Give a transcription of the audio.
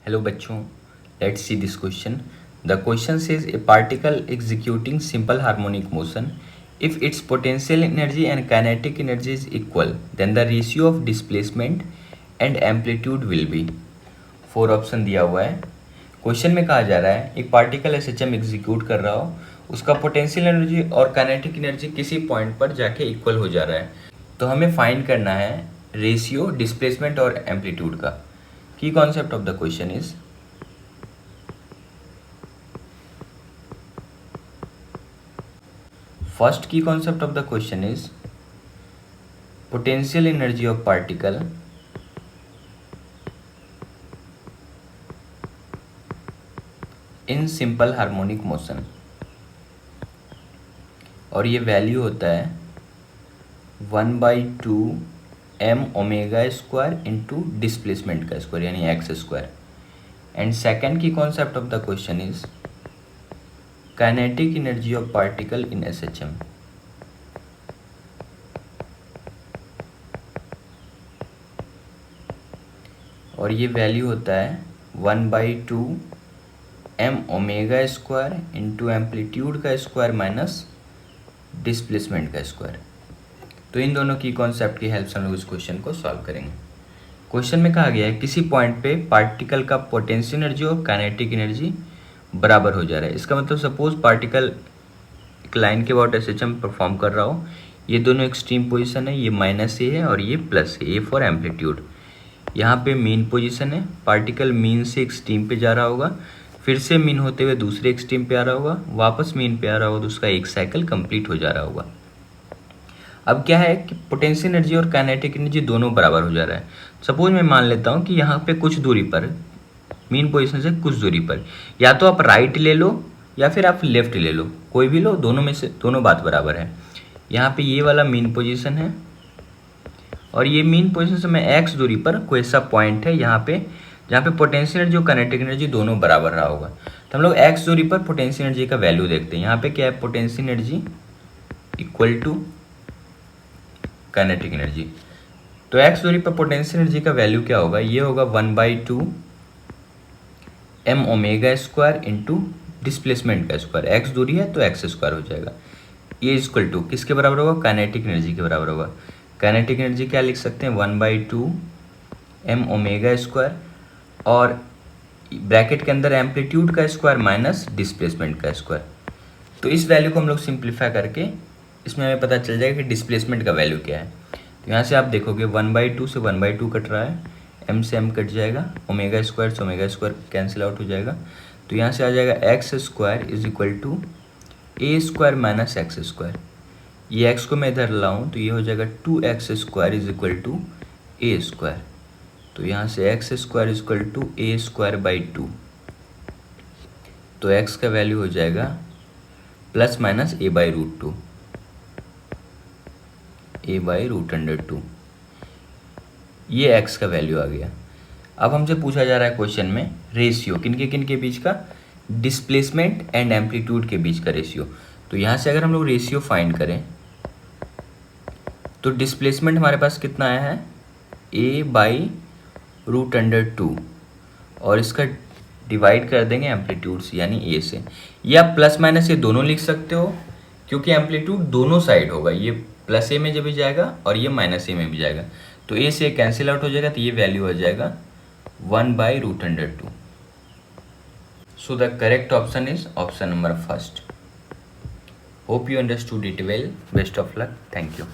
Hello बच्चों, let's see this question. The question says a particle executing simple harmonic motion, if its potential energy and kinetic energy is equal, then the ratio of displacement and amplitude will be. 4 option दिया हुआ है. Question में कहा जा रहा है एक particle SHM execute कर रहा हो, उसका पोटेंशियल एनर्जी और काइनेटिक एनर्जी किसी पॉइंट पर जाके इक्वल हो जा रहा है. तो हमें फाइंड करना है रेशियो डिस्प्लेसमेंट और एम्पलीट्यूड का. की concept of the question is first key concept of the question is potential energy of particle in simple harmonic motion, और ये वैल्यू होता है 1/2 m omega square into displacement का स्क्वायर यानी एक्स स्क्वायर. एंड सेकेंड की concept of the question is kinetic energy of particle in SHM. और ये value होता है 1/2 m omega square into amplitude का स्क्वायर माइनस डिस्प्लेसमेंट का स्क्वायर. तो इन दोनों की कॉन्सेप्ट की हेल्प से हम लोग इस क्वेश्चन को सॉल्व करेंगे. क्वेश्चन में कहा गया है किसी पॉइंट पे पार्टिकल का पोटेंशियल एनर्जी और काइनेटिक एनर्जी बराबर हो जा रहा है. इसका मतलब सपोज पार्टिकल एक लाइन के अबाउट एसएचएम परफॉर्म कर रहा हो. ये दोनों एक्सट्रीम पोजीशन है, ये माइनस ए है और ये प्लस ए फॉर एम्पलीट्यूड. यहाँ पे मीन पोजीशन है, पार्टिकल मीन से एक्सट्रीम पे जा रहा होगा, फिर से मीन होते हुए दूसरे एक्सट्रीम पे आ रहा होगा, वापस मीन पे आ रहा होगा, तो उसका एक साइकिल कंप्लीट हो जा रहा होगा. अब क्या है कि पोटेंशियल एनर्जी और काइनेटिक एनर्जी दोनों बराबर हो जा रहा है. सपोज मैं मान लेता हूँ कि यहाँ पे कुछ दूरी पर, मीन पोजीशन से कुछ दूरी पर, या तो आप राइट ले लो या फिर आप लेफ्ट ले लो, कोई भी लो, दोनों में से दोनों बात बराबर है. यहाँ पे ये वाला मीन पोजीशन है और ये मीन पोजीशन से मैं एक्स दूरी पर कोई ऐसा पॉइंट है यहाँ पे जहाँ पे पोटेंशियल एनर्जी और काइनेटिक एनर्जी दोनों बराबर रहा होगा. तो हम लोग एक्स दूरी पर पोटेंशियल एनर्जी का वैल्यू देखते हैं. यहाँ पे क्या है, potential energy equal to kinetic energy. तो एक्स दूरी पर पोटेंशियल एनर्जी का वैल्यू क्या होगा, ये होगा 1/2 m omega square into displacement का स्क्वायर. एक्स दूरी है तो एक्स स्क्वायर हो जाएगा. ये इक्वल टू किसके बराबर होगा, काइनेटिक एनर्जी के बराबर होगा. काइनेटिक एनर्जी क्या लिख सकते हैं, 1/2 m ओमेगा स्क्वायर और ब्रैकेट के अंदर एम्पलीट्यूड का स्क्वायर माइनस डिस्प्लेसमेंट का स्क्वायर. तो इस वैल्यू को हम लोग सिंप्लीफाई करके इसमें हमें पता चल जाएगा कि डिस्प्लेसमेंट का वैल्यू क्या है. तो यहाँ से आप देखोगे 1/2 से 1/2 कट रहा है, m से m कट जाएगा, ओमेगा स्क्वायर से ओमेगा स्क्वायर कैंसिल आउट हो जाएगा. तो यहाँ से आ जाएगा x square is equal to a square minus x square. ये x को मैं इधर लाऊँ तो ये हो जाएगा 2x square is equal to a square. तो यहाँ से x square is equal to a square by 2. तो x का वैल्यू हो जाएगा plus minus a by √2, a/√2. ये x का वैल्यू आ गया. अब हमसे पूछा जा रहा है क्वेश्चन में रेशियो किन के बीच का, डिस्प्लेसमेंट एंड एम्पलीट्यूड के बीच का रेशियो. तो यहाँ से अगर हम लोग रेशियो फाइंड करें तो डिस्प्लेसमेंट हमारे पास कितना आया है, a/√2 और इसका डिवाइड कर देंगे एम्पलीट्यूड से यानी a से. या प्लस माइनस ये दोनों लिख सकते हो क्योंकि एम्पलीट्यूड दोनों साइड होगा, ये प्लस ए में जब भी जाएगा और ये माइनस ए में भी जाएगा. तो ए से कैंसिल आउट हो जाएगा, तो ये वैल्यू हो जाएगा 1/√2. So the correct option is option number first. Hope you understood it well. Best of luck. Thank you.